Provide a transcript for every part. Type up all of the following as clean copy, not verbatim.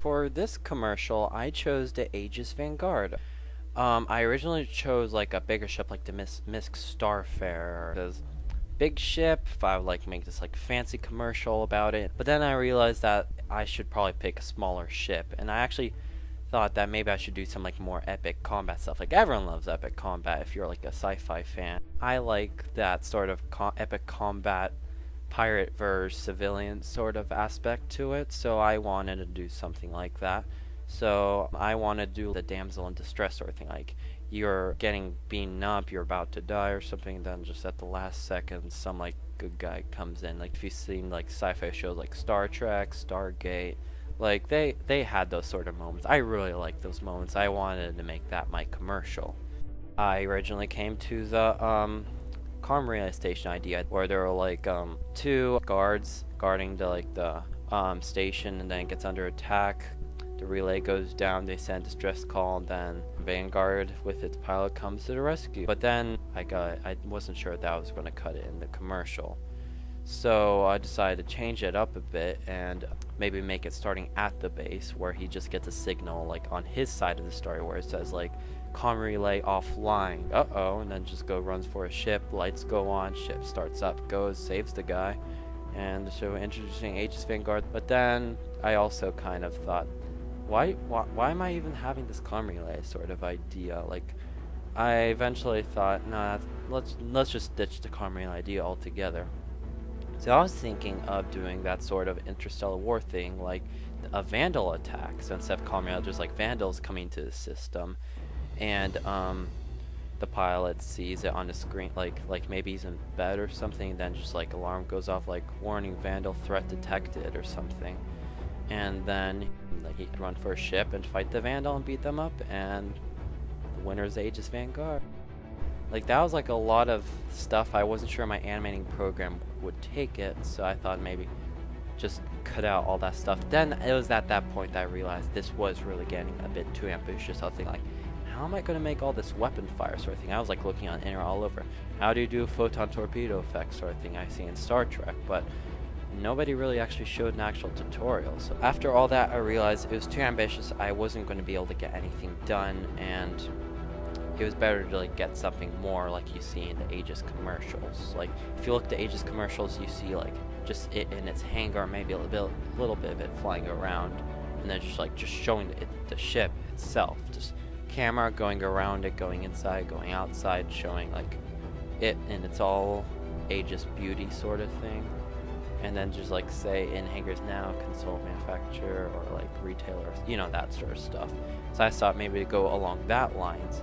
For this commercial, I chose the Aegis Vanguard. I originally chose like a bigger ship like the Misk Starfarer. Because big ship, if I would like make this like fancy commercial about it. But then I realized that I should probably pick a smaller ship, and I actually thought that maybe I should do some like more epic combat stuff. Like everyone loves epic combat if you're like a sci-fi fan. I like that sort of epic combat pirate versus civilian sort of aspect to it, so I wanted to do something like that. So I want to do the damsel in distress sort of thing, like you're getting beaten up, you're about to die or something, then just at the last second some like good guy comes in. Like if you've seen like sci-fi shows like Star Trek, Stargate, like they had those sort of moments. I really like those moments. I wanted to make that my commercial. I originally came to the comm relay station idea where there were like two guards guarding the station, and then it gets under attack. The relay goes down, they send a distress call, and then Vanguard with its pilot comes to the rescue. But then I wasn't sure that I was going to cut it in the commercial, so I decided to change it up a bit and maybe make it starting at the base where he just gets a signal like on his side of the story where it says like comm relay offline, and then just runs for a ship, lights go on, ship starts up, goes, saves the guy, and so introducing Aegis Vanguard. But then I also kind of thought, why am I even having this comm relay sort of idea? Like, I eventually thought, nah, let's just ditch the comm relay idea altogether. So I was thinking of doing that sort of interstellar war thing, like a Vandal attack. So instead of comm relay, there's like Vandals coming to the system, and the pilot sees it on the screen, like maybe he's in bed or something, then just like alarm goes off like warning, Vandal threat detected or something, and then like he can run for a ship and fight the Vandal and beat them up, and the winner's Aegis Vanguard. Like that was like a lot of stuff. I wasn't sure my animating program would take it, so I thought maybe just cut out all that stuff. Then it was at that point that I realized this was really getting a bit too ambitious. I was thinking like, how am I going to make all this weapon fire sort of thing? I was like looking on internet all over. How do you do a photon torpedo effect sort of thing I see in Star Trek? But nobody really actually showed an actual tutorial. So after all that, I realized it was too ambitious. I wasn't going to be able to get anything done, and it was better to like get something more like you see in the Aegis commercials. Like if you look at the Aegis commercials, you see like just it in its hangar, maybe a little bit of it flying around, and then just showing the ship itself, just camera going around it, going inside, going outside, showing like it in its all Aegis beauty sort of thing. And then just like say in hangars now, console manufacturer, or like retailers, you know, that sort of stuff. So I thought maybe to go along that lines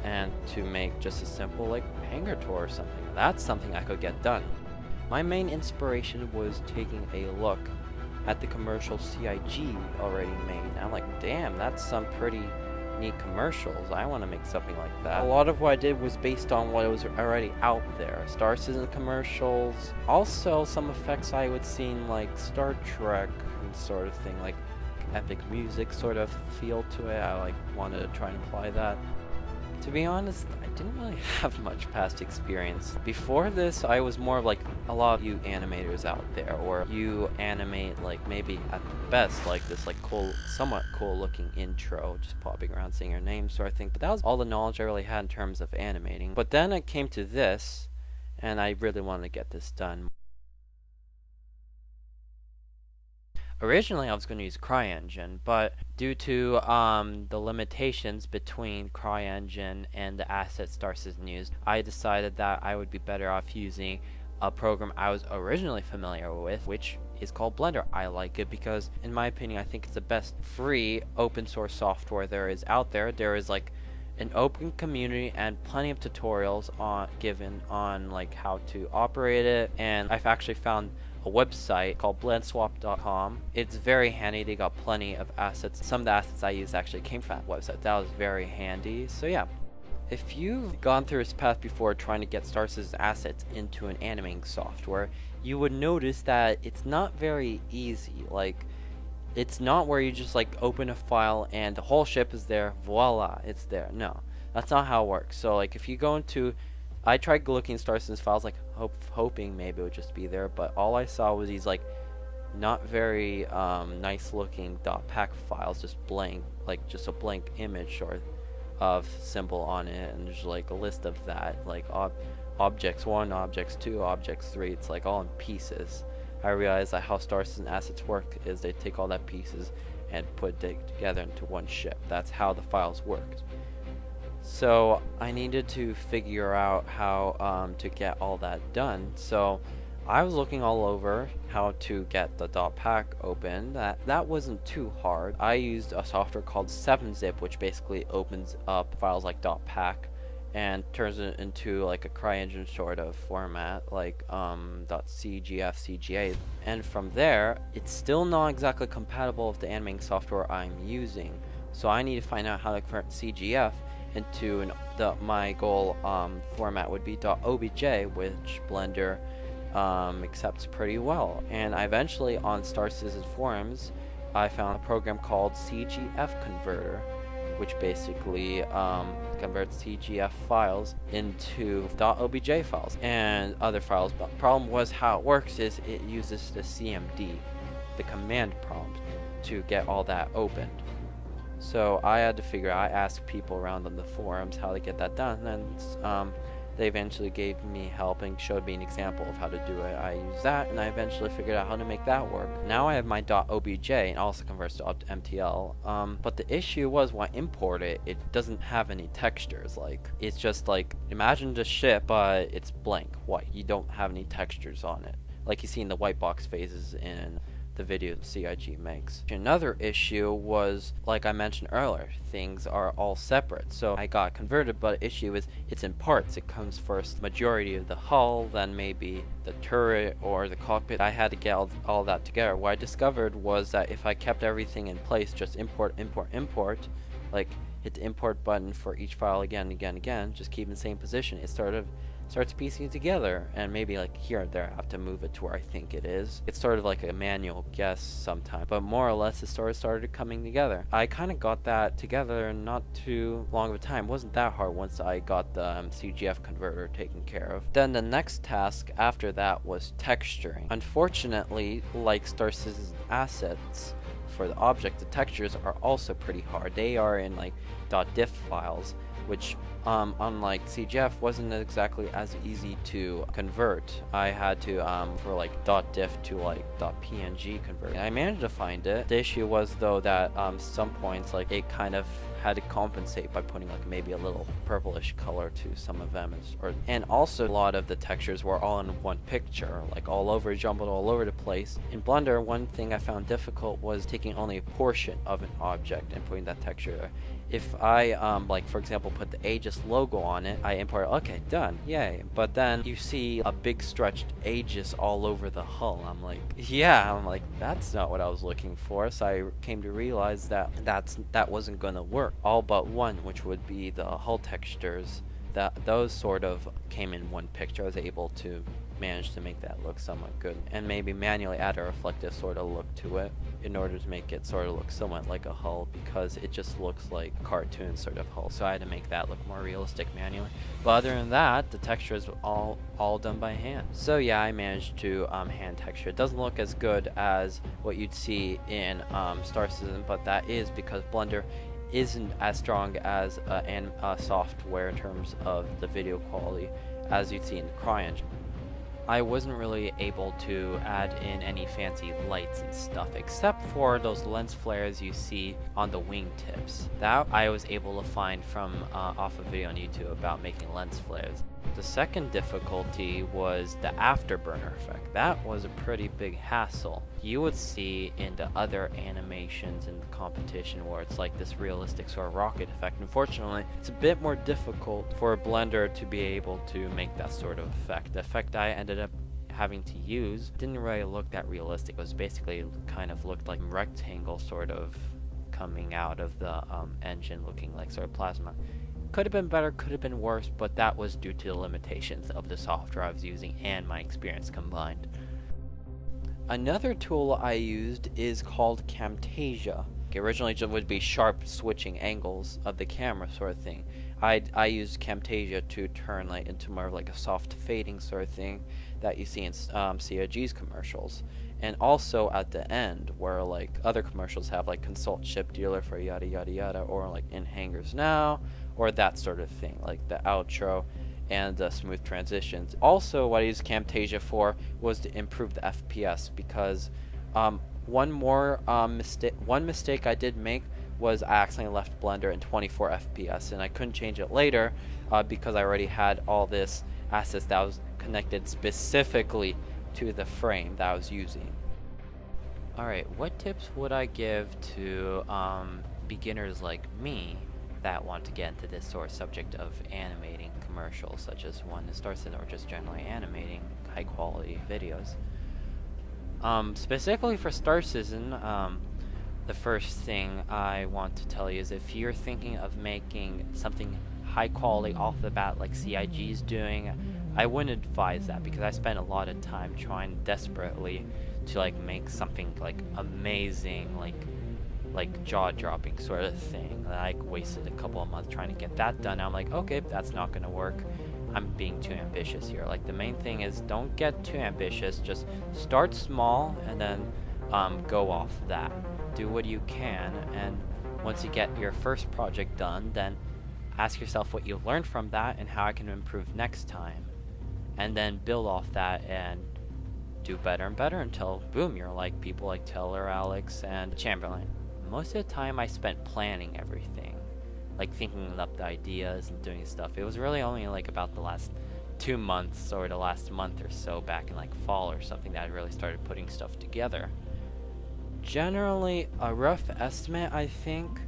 and to make just a simple like hangar tour or something. That's something I could get done. My main inspiration was taking a look at the commercial CIG already made. And I'm like, damn, that's some pretty neat commercials. I want to make something like that. A lot of what I did was based on what was already out there. Star Citizen commercials, also some effects I would see in like Star Trek and sort of thing, like epic music sort of feel to it. I like wanted to try and apply that. To be honest, I didn't really have much past experience. Before this, I was more of like a lot of you animators out there, or you animate like maybe at the best like this like cool, somewhat cool looking intro, just popping around saying your name sort of thing. But that was all the knowledge I really had in terms of animating. But then I came to this, and I really wanted to get this done. Originally, I was going to use CryEngine, but due to the limitations between CryEngine and the assets Star Citizen used, I decided that I would be better off using a program I was originally familiar with, which is called Blender. I like it because, in my opinion, I think it's the best free open source software there is out there. There is like an open community and plenty of tutorials given on like how to operate it, and I've actually found a website called blendswap.com. It's very handy. They got plenty of assets. Some of the assets I used actually came from that website. That was very handy. So yeah, if you've gone through this path before trying to get Star Citizen assets into an animating software, you would notice that it's not very easy. Like, it's not where you just like open a file and the whole ship is there, voila, it's there. No, that's not how it works. So like if you go into, I tried looking at Star Citizen's files, like hoping maybe it would just be there, but all I saw was these like not very nice looking .pack files, just blank, like just a blank image or of symbol on it, and there's like a list of that, like objects 1, objects 2, objects 3. It's like all in pieces. I realized that how Star Citizen assets work is they take all that pieces and put it together into one ship. That's how the files worked. So I needed to figure out how to get all that done. So I was looking all over how to get the .pack open. That wasn't too hard. I used a software called 7-zip, which basically opens up files like .pack and turns it into like a CryEngine sort of format, like .cgf, CGA. And from there, it's still not exactly compatible with the animating software I'm using. So I need to find out how to convert CGF into my goal format would be .obj, which Blender accepts pretty well. And I eventually, on Star Citizen forums, I found a program called CGF Converter, which basically converts CGF files into .obj files and other files. But the problem was how it works is it uses the CMD, the command prompt, to get all that opened. So I had to figure out, I asked people around on the forums how to get that done, and they eventually gave me help and showed me an example of how to do it. I used that, and I eventually figured out how to make that work. Now I have my .obj, and also converts to MTL. But the issue was when I import it, it doesn't have any textures. Like, it's just like, imagine the ship, but it's blank, white. You don't have any textures on it, like you see in the white box phases in the video CIG makes. Another issue was, like I mentioned earlier, things are all separate. So I got converted, but the issue is it's in parts. It comes first, majority of the hull, then maybe the turret or the cockpit. I had to get all that together. What I discovered was that if I kept everything in place, just import, import, import, like hit the import button for each file again, again, again, just keep in the same position, it starts piecing it together, and maybe like here and there I have to move it to where I think it is. It's sort of like a manual guess sometimes, but more or less it started coming together. I kind of got that together in not too long of a time. It wasn't that hard once I got the CGF converter taken care of. Then the next task after that was texturing. Unfortunately, like Star Citizen assets, for the object, the textures are also pretty hard. They are in like .diff files, which unlike CGF wasn't exactly as easy to convert. I had to for like .diff to like .png convert. And I managed to find it. The issue was though that some points like it kind of had to compensate by putting like maybe a little purplish color to some of them, and also a lot of the textures were all in one picture, like all over, jumbled all over the place. In Blender, one thing I found difficult was taking only a portion of an object and putting that texture there. If I like for example put the Aegis logo on it, I import, okay, done, yay. But then you see a big stretched Aegis all over the hull. I'm like, that's not what I was looking for. So I came to realize that that wasn't gonna work. All but one, which would be the hull textures, those sort of came in one picture. I was able to manage to make that look somewhat good, and maybe manually add a reflective sort of look to it in order to make it sort of look somewhat like a hull, because it just looks like a cartoon sort of hull. So I had to make that look more realistic manually. But other than that, the texture is all done by hand. So yeah, I managed to hand texture. It doesn't look as good as what you'd see in Star Citizen, but that is because Blender isn't as strong as software in terms of the video quality as you'd see in the CryEngine. I wasn't really able to add in any fancy lights and stuff, except for those lens flares you see on the wingtips. That I was able to find from off a video on YouTube about making lens flares. The second difficulty was the afterburner effect. That was a pretty big hassle. You would see in the other animations in the competition where it's like this realistic sort of rocket effect. Unfortunately, it's a bit more difficult for Blender to be able to make that sort of effect. The effect I ended up having to use didn't really look that realistic. It was basically kind of looked like a rectangle sort of coming out of the engine, looking like sort of plasma. Could have been better, could have been worse, but that was due to the limitations of the software I was using and my experience combined. Another tool I used is called Camtasia. Originally it would be sharp switching angles of the camera sort of thing. I used Camtasia to turn like into more of like a soft fading sort of thing that you see in CIG's commercials. And also at the end, where like other commercials have like consult ship dealer for yada yada yada, or like in hangars now, or that sort of thing, like the outro and smooth transitions. Also, what I used Camtasia for was to improve the FPS, because one mistake I did make was I accidentally left Blender in 24 FPS, and I couldn't change it later because I already had all this assets that was connected specifically to the frame that I was using. Alright, what tips would I give to beginners like me that want to get into this sort of subject of animating commercials, such as one that starts in, or just generally animating high quality videos? Specifically for Star Citizen, the first thing I want to tell you is if you're thinking of making something high quality off the bat like CIG's doing, I wouldn't advise that, because I spent a lot of time trying desperately to like make something like amazing, like jaw-dropping sort of thing. I wasted a couple of months trying to get that done. I'm like, okay, that's not gonna work. I'm being too ambitious here. Like, the main thing is don't get too ambitious. Just start small and then go off that. Do what you can, and once you get your first project done, then ask yourself what you learned from that and how I can improve next time, and then build off that and do better and better until boom, you're like people like Taylor, Alex, and Chamberlain. Most of the time I spent planning everything, like thinking up the ideas and doing stuff. It was really only like about the last 2 months or the last month or so back in like fall or something that I really started putting stuff together. Generally, a rough estimate, I think,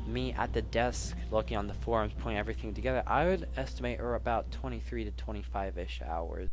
me at the desk looking on the forums, putting everything together, I would estimate about 23 to 25-ish hours.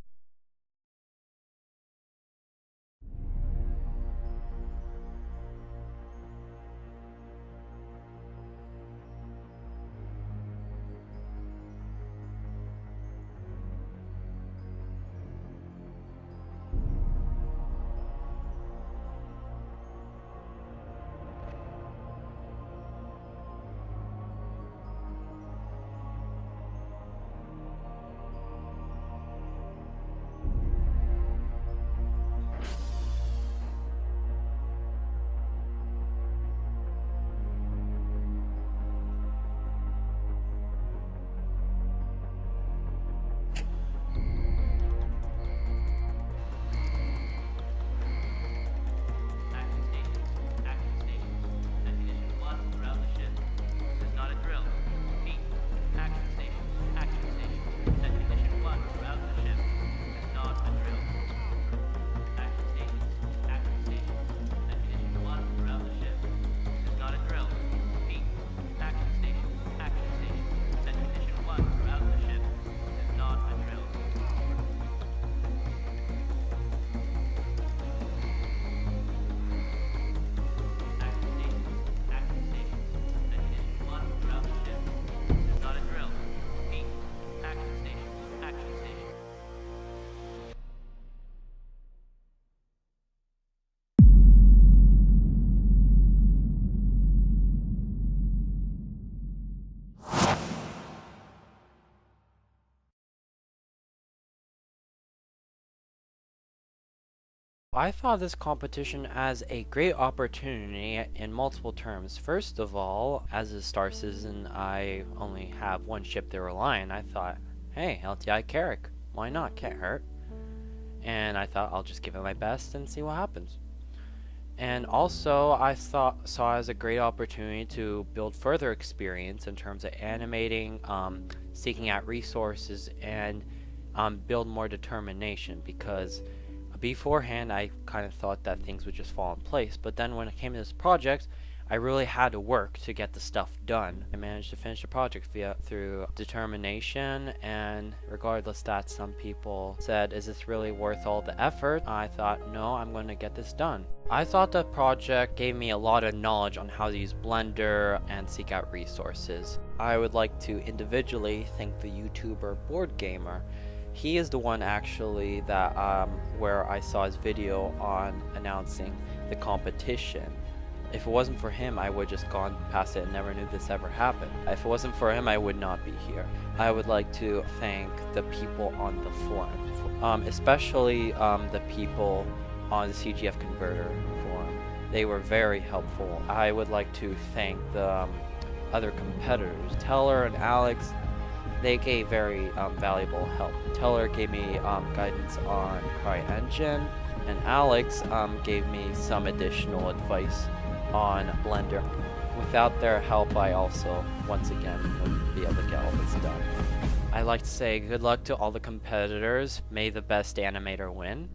I thought this competition as a great opportunity in multiple terms. First of all, as a Star Citizen, I only have one ship to rely on. I thought, hey, LTI Carrick, why not? Can't hurt. And I thought I'll just give it my best and see what happens. And also, I saw it as a great opportunity to build further experience in terms of animating, seeking out resources, and build more determination, because beforehand I kind of thought that things would just fall in place, but then when it came to this project, I really had to work to get the stuff done. I managed to finish the project through determination, and regardless that some people said, is this really worth all the effort? I thought, no, I'm going to get this done. I thought the project gave me a lot of knowledge on how to use Blender and seek out resources. I would like to individually thank the YouTuber Board Gamer. He is the one actually that where I saw his video on announcing the competition. If it wasn't for him, I would just gone past it and never knew this ever happened. If it wasn't for him, I would not be here. I would like to thank the people on the forum, especially the people on the CGF Converter forum. They were very helpful. I would like to thank the other competitors. Teller and Alex, they gave very valuable help. Teller gave me guidance on CryEngine, and Alex gave me some additional advice on Blender. Without their help, I also, once again, wouldn't be able to get all this done. I'd like to say good luck to all the competitors. May the best animator win.